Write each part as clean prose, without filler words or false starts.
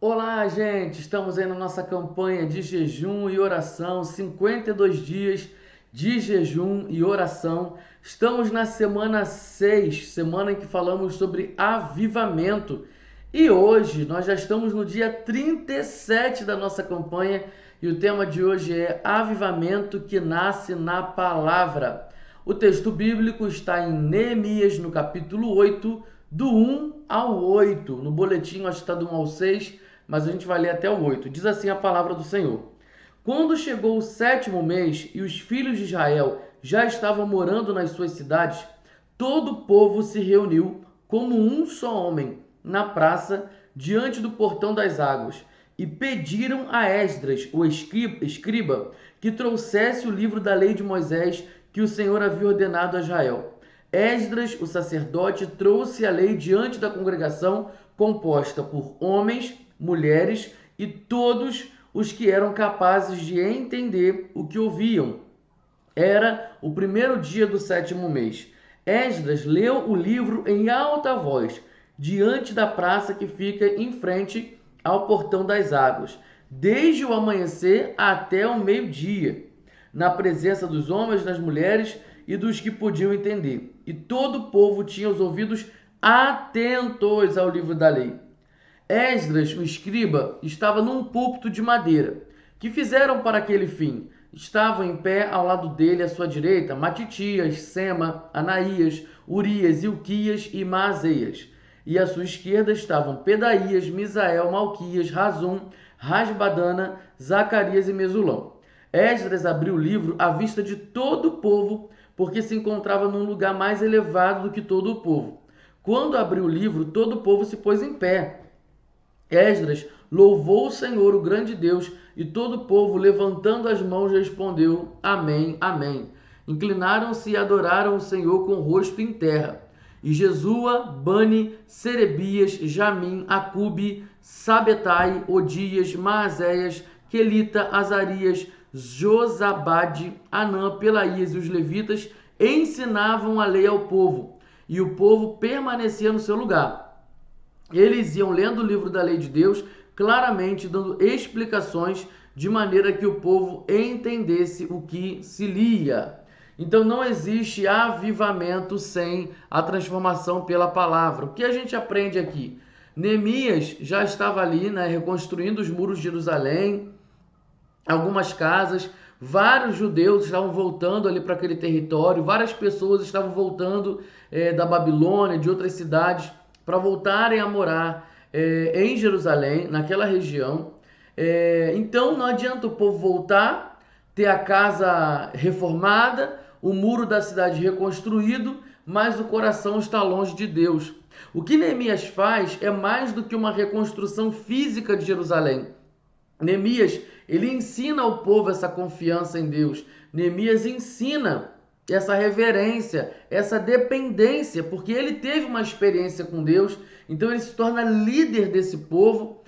Olá, gente! Estamos aí na nossa campanha de jejum e oração, 52 dias de jejum e oração. Estamos na semana 6, semana em que falamos sobre avivamento. E hoje nós já estamos no dia 37 da nossa campanha e o tema de hoje é Avivamento que nasce na palavra. O texto bíblico está em Neemias, no capítulo 8, do 1 ao 8. No boletim acho que está do 1 ao 6, mas a gente vai ler até o 8. Diz assim a palavra do Senhor. Quando chegou o 7º mês e os filhos de Israel já estavam morando nas suas cidades, todo o povo se reuniu como um só homem na praça diante do portão das águas e pediram a Esdras, o escriba, que trouxesse o livro da lei de Moisés que o Senhor havia ordenado a Israel. Esdras, o sacerdote, trouxe a lei diante da congregação, composta por homens, mulheres e todos os que eram capazes de entender o que ouviam. Era o primeiro dia do 7º mês. Esdras leu o livro em alta voz, diante da praça que fica em frente ao portão das águas, desde o amanhecer até o meio-dia, na presença dos homens, das mulheres e dos que podiam entender. E todo o povo tinha os ouvidos atentos ao livro da lei. Esdras, o escriba, estava num púlpito de madeira, que fizeram para aquele fim. Estavam em pé ao lado dele, à sua direita, Matitias, Sema, Anaías, Urias, Ilquias e Maazéias. E à sua esquerda estavam Pedaías, Misael, Malquias, Razum, Rasbadana, Zacarias e Mesulão. Esdras abriu o livro à vista de todo o povo, porque se encontrava num lugar mais elevado do que todo o povo. Quando abriu o livro, todo o povo se pôs em pé. Esdras louvou o Senhor, o grande Deus, e todo o povo, levantando as mãos, respondeu: Amém, Amém. Inclinaram-se e adoraram o Senhor com o rosto em terra. E Jesua, Bani, Serebias, Jamim, Acube, Sabetai, Odias, Maazéias, Quelita, Azarias, Josabade, Anã, Pelaías e os levitas ensinavam a lei ao povo, e o povo permanecia no seu lugar. Eles iam lendo o livro da lei de Deus, claramente dando explicações de maneira que o povo entendesse o que se lia. Então não existe avivamento sem a transformação pela palavra. O que a gente aprende aqui? Neemias já estava ali, reconstruindo os muros de Jerusalém, algumas casas, vários judeus estavam voltando ali para aquele território, várias pessoas estavam voltando da Babilônia, de outras cidades, para voltarem a morar em Jerusalém, naquela região. Então não adianta o povo voltar, ter a casa reformada, o muro da cidade reconstruído, mas o coração está longe de Deus. O que Neemias faz é mais do que uma reconstrução física de Jerusalém. Neemias, ele ensina ao povo essa confiança em Deus. Neemias ensina essa reverência, essa dependência, porque ele teve uma experiência com Deus, então ele se torna líder desse povo,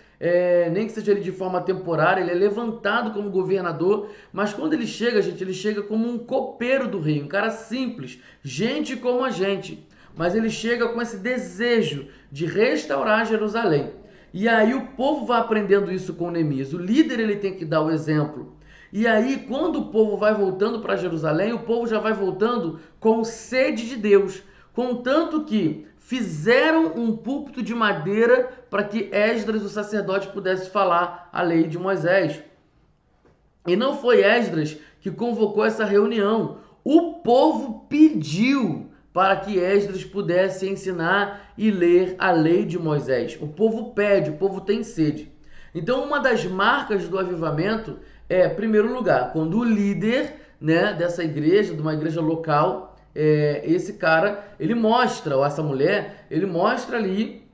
nem que seja ele de forma temporária, ele é levantado como governador, mas quando ele chega, gente, ele chega como um copeiro do rei, um cara simples, gente como a gente, mas ele chega com esse desejo de restaurar Jerusalém. E aí o povo vai aprendendo isso com Neemias, o líder ele tem que dar o exemplo. E aí, quando o povo vai voltando para Jerusalém, o povo já vai voltando com sede de Deus. Contanto que fizeram um púlpito de madeira para que Esdras, o sacerdote, pudesse falar a lei de Moisés. E não foi Esdras que convocou essa reunião. O povo pediu para que Esdras pudesse ensinar e ler a lei de Moisés. O povo pede, o povo tem sede. Então, uma das marcas do avivamento é, em primeiro lugar, quando o líder dessa igreja, de uma igreja local, esse cara, ele mostra, ou essa mulher, ele mostra ali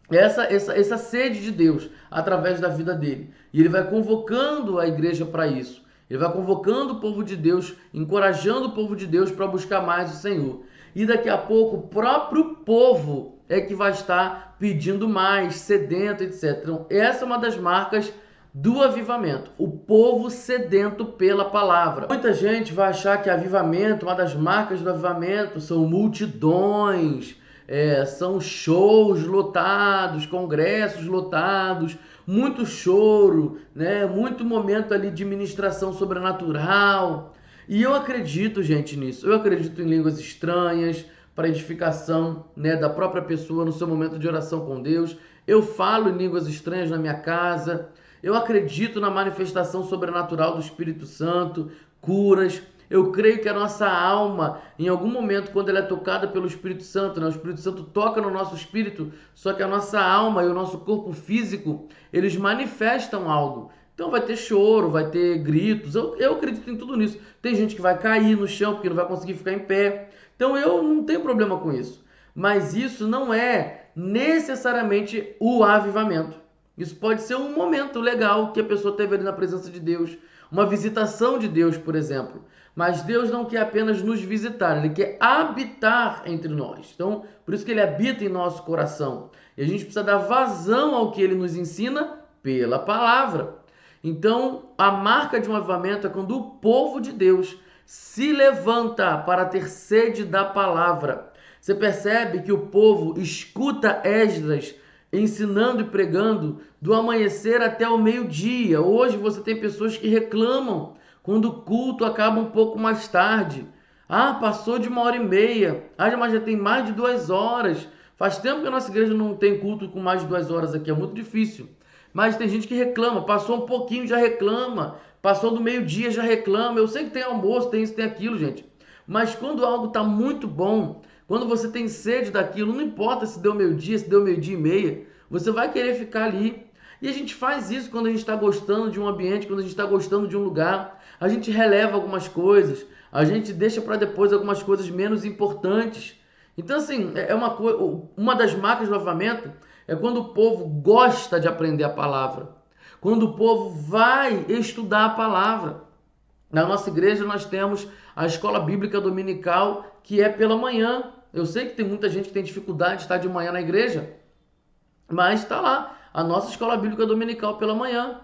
essa sede de Deus através da vida dele. E ele vai convocando a igreja para isso. Ele vai convocando o povo de Deus, encorajando o povo de Deus para buscar mais o Senhor. E daqui a pouco o próprio povo é que vai estar pedindo mais, sedento, etc. Então, essa é uma das marcas do avivamento, o povo sedento pela palavra. Muita gente vai achar que avivamento, uma das marcas do avivamento, são multidões, são shows lotados, congressos lotados, muito choro, né? Muito momento ali de ministração sobrenatural. E eu acredito, gente, nisso. Eu acredito em línguas estranhas para edificação, né, da própria pessoa no seu momento de oração com Deus. Eu falo em línguas estranhas na minha casa. Eu acredito na manifestação sobrenatural do Espírito Santo, curas. Eu creio que a nossa alma, em algum momento, quando ela é tocada pelo Espírito Santo, né, o Espírito Santo toca no nosso espírito, só que a nossa alma e o nosso corpo físico, eles manifestam algo. Então vai ter choro, vai ter gritos. Eu acredito em tudo nisso. Tem gente que vai cair no chão porque não vai conseguir ficar em pé. Então eu não tenho problema com isso. Mas isso não é necessariamente o avivamento. Isso pode ser um momento legal que a pessoa teve ali na presença de Deus. Uma visitação de Deus, por exemplo. Mas Deus não quer apenas nos visitar, Ele quer habitar entre nós. Então, por isso que Ele habita em nosso coração. E a gente precisa dar vazão ao que Ele nos ensina pela palavra. Então, a marca de um avivamento é quando o povo de Deus se levanta para ter sede da palavra. Você percebe que o povo escuta Esdras ensinando e pregando do amanhecer até o meio-dia. Hoje você tem pessoas que reclamam quando o culto acaba um pouco mais tarde. Ah, passou de 1h30. Ah, mas já tem mais de 2 horas. Faz tempo que a nossa igreja não tem culto com mais de 2 horas aqui. É muito difícil. Mas tem gente que reclama. Passou um pouquinho, já reclama. Passou do meio-dia, já reclama. Eu sei que tem almoço, tem isso, tem aquilo, gente. Mas quando algo está muito bom, quando você tem sede daquilo, não importa se deu meio-dia, se deu meio-dia e meia, você vai querer ficar ali. E a gente faz isso quando a gente está gostando de um ambiente, quando a gente está gostando de um lugar. A gente releva algumas coisas, a gente deixa para depois algumas coisas menos importantes. Então, assim, uma das marcas do avivamento é quando o povo gosta de aprender a palavra. Quando o povo vai estudar a palavra. Na nossa igreja nós temos a escola bíblica dominical, que é pela manhã. Eu sei que tem muita gente que tem dificuldade de estar de manhã na igreja, mas está lá a nossa escola bíblica dominical pela manhã.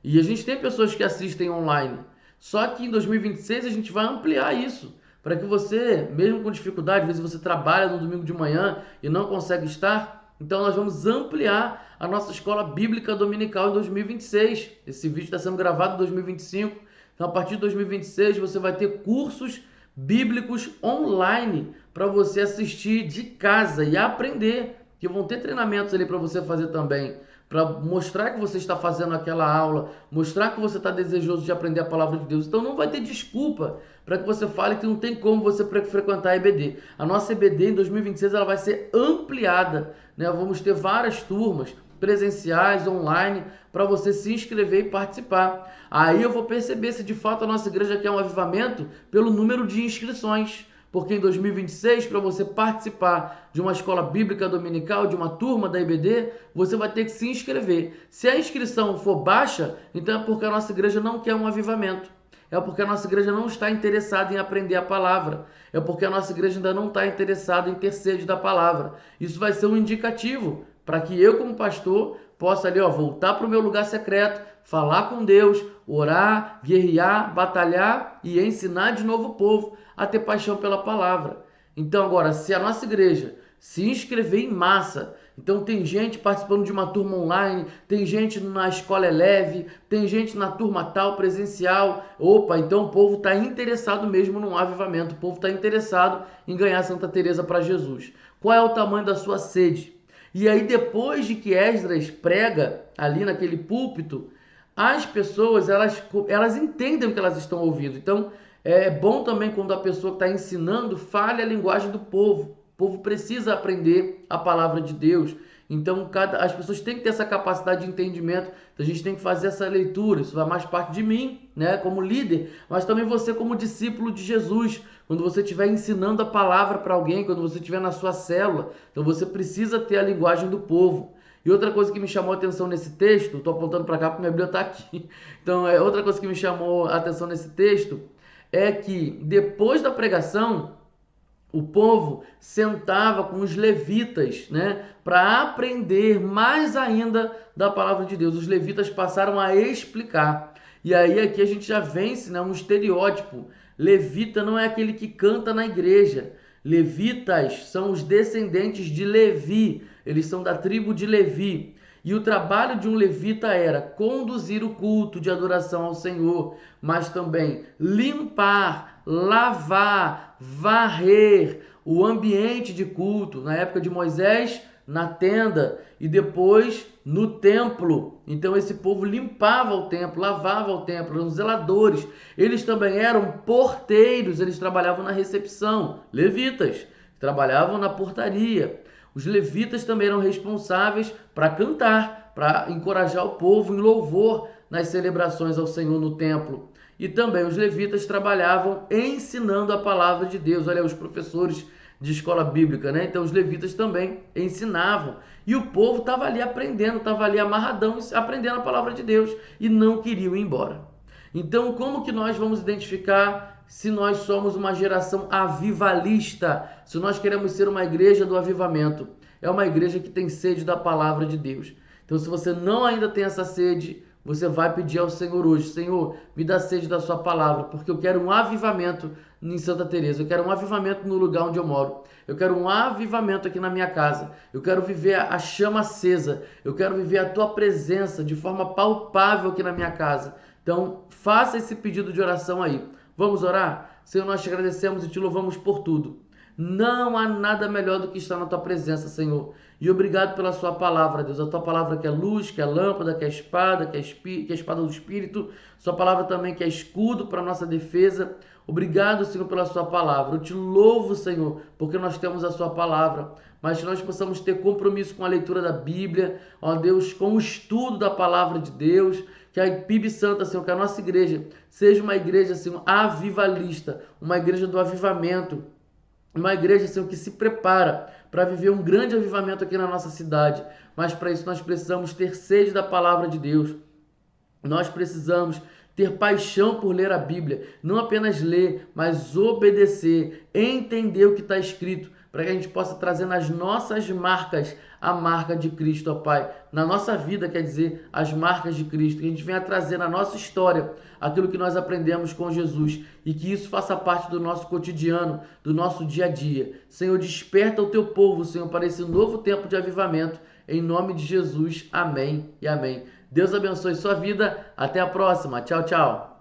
E a gente tem pessoas que assistem online. Só que em 2026 a gente vai ampliar isso, para que você, mesmo com dificuldade, às vezes você trabalha no domingo de manhã e não consegue estar, então nós vamos ampliar a nossa escola bíblica dominical em 2026. Esse vídeo está sendo gravado em 2025. Então, a partir de 2026, você vai ter cursos bíblicos online para você assistir de casa e aprender. Que vão ter treinamentos ali para você fazer também, para mostrar que você está fazendo aquela aula, mostrar que você está desejoso de aprender a palavra de Deus. Então, não vai ter desculpa para que você fale que não tem como você frequentar a EBD. A nossa EBD em 2026 ela vai ser ampliada, né? Vamos ter várias turmas presenciais, online, para você se inscrever e participar. Aí eu vou perceber se de fato a nossa igreja quer um avivamento pelo número de inscrições. Porque em 2026, para você participar de uma escola bíblica dominical, de uma turma da IBD, você vai ter que se inscrever. Se a inscrição for baixa, então é porque a nossa igreja não quer um avivamento. É porque a nossa igreja não está interessada em aprender a palavra. É porque a nossa igreja ainda não está interessada em ter sede da palavra. Isso vai ser um indicativo para que eu, como pastor, possa ali, voltar para o meu lugar secreto, falar com Deus, orar, guerrear, batalhar e ensinar de novo o povo a ter paixão pela palavra. Então agora, se a nossa igreja se inscrever em massa, então tem gente participando de uma turma online, tem gente na escola Eleve, tem gente na turma tal, presencial, então o povo está interessado mesmo num avivamento, o povo está interessado em ganhar Santa Teresa para Jesus. Qual é o tamanho da sua sede? E aí depois de que Esdras prega ali naquele púlpito, as pessoas elas entendem o que elas estão ouvindo. Então é bom também quando a pessoa que está ensinando fale a linguagem do povo. O povo precisa aprender a palavra de Deus. Então as pessoas têm que ter essa capacidade de entendimento. Então a gente tem que fazer essa leitura. Isso vai mais parte de mim, né, como líder, mas também você como discípulo de Jesus. Quando você estiver ensinando a palavra para alguém, quando você estiver na sua célula, então você precisa ter a linguagem do povo. E outra coisa que me chamou a atenção nesse texto, estou apontando para cá porque minha Bíblia está aqui. Então, outra coisa que me chamou a atenção nesse texto é que depois da pregação, o povo sentava com os levitas, né, para aprender mais ainda da palavra de Deus. Os levitas passaram a explicar. E aí aqui a gente já vence, né, um estereótipo. Levita não é aquele que canta na igreja. Levitas são os descendentes de Levi, eles são da tribo de Levi. E o trabalho de um levita era conduzir o culto de adoração ao Senhor, mas também limpar, lavar, varrer o ambiente de culto. Na época de Moisés, na tenda, e depois no templo. Então esse povo limpava o templo, lavava o templo, eram zeladores. Eles também eram porteiros, eles trabalhavam na recepção. Levitas trabalhavam na portaria. Os levitas também eram responsáveis para cantar, para encorajar o povo em louvor nas celebrações ao Senhor no templo. E também os levitas trabalhavam ensinando a palavra de Deus. Olha, os professores de escola bíblica, né? Então os levitas também ensinavam. E o povo estava ali aprendendo, estava ali amarradão, aprendendo a palavra de Deus e não queriam ir embora. Então, como que nós vamos identificar se nós somos uma geração avivalista, se nós queremos ser uma igreja do avivamento? É uma igreja que tem sede da palavra de Deus. Então, se você não ainda tem essa sede, você vai pedir ao Senhor hoje: Senhor, me dá sede da sua palavra, porque eu quero um avivamento em Santa Teresa, eu quero um avivamento no lugar onde eu moro, eu quero um avivamento aqui na minha casa, eu quero viver a chama acesa, eu quero viver a tua presença de forma palpável aqui na minha casa. Então, faça esse pedido de oração aí. Vamos orar? Senhor, nós te agradecemos e te louvamos por tudo. Não há nada melhor do que estar na tua presença, Senhor. E obrigado pela sua palavra, Deus. A tua palavra que é luz, que é lâmpada, que é espada, que é a espada do Espírito. Sua palavra também que é escudo para a nossa defesa. Obrigado, Senhor, pela sua palavra. Eu te louvo, Senhor, porque nós temos a sua palavra. Mas que nós possamos ter compromisso com a leitura da Bíblia, ó Deus, com o estudo da palavra de Deus. Que a PIB Santa, Senhor, que a nossa igreja seja uma igreja, Senhor, avivalista, uma igreja do avivamento. Uma igreja, Senhor, que se prepara para viver um grande avivamento aqui na nossa cidade. Mas para isso nós precisamos ter sede da palavra de Deus. Nós precisamos ter paixão por ler a Bíblia. Não apenas ler, mas obedecer, entender o que está escrito, para que a gente possa trazer nas nossas marcas a marca de Cristo, ó Pai. Na nossa vida, quer dizer, as marcas de Cristo. Que a gente venha trazer na nossa história aquilo que nós aprendemos com Jesus e que isso faça parte do nosso cotidiano, do nosso dia a dia. Senhor, desperta o teu povo, Senhor, para esse novo tempo de avivamento. Em nome de Jesus, amém e amém. Deus abençoe sua vida. Até a próxima. Tchau, tchau.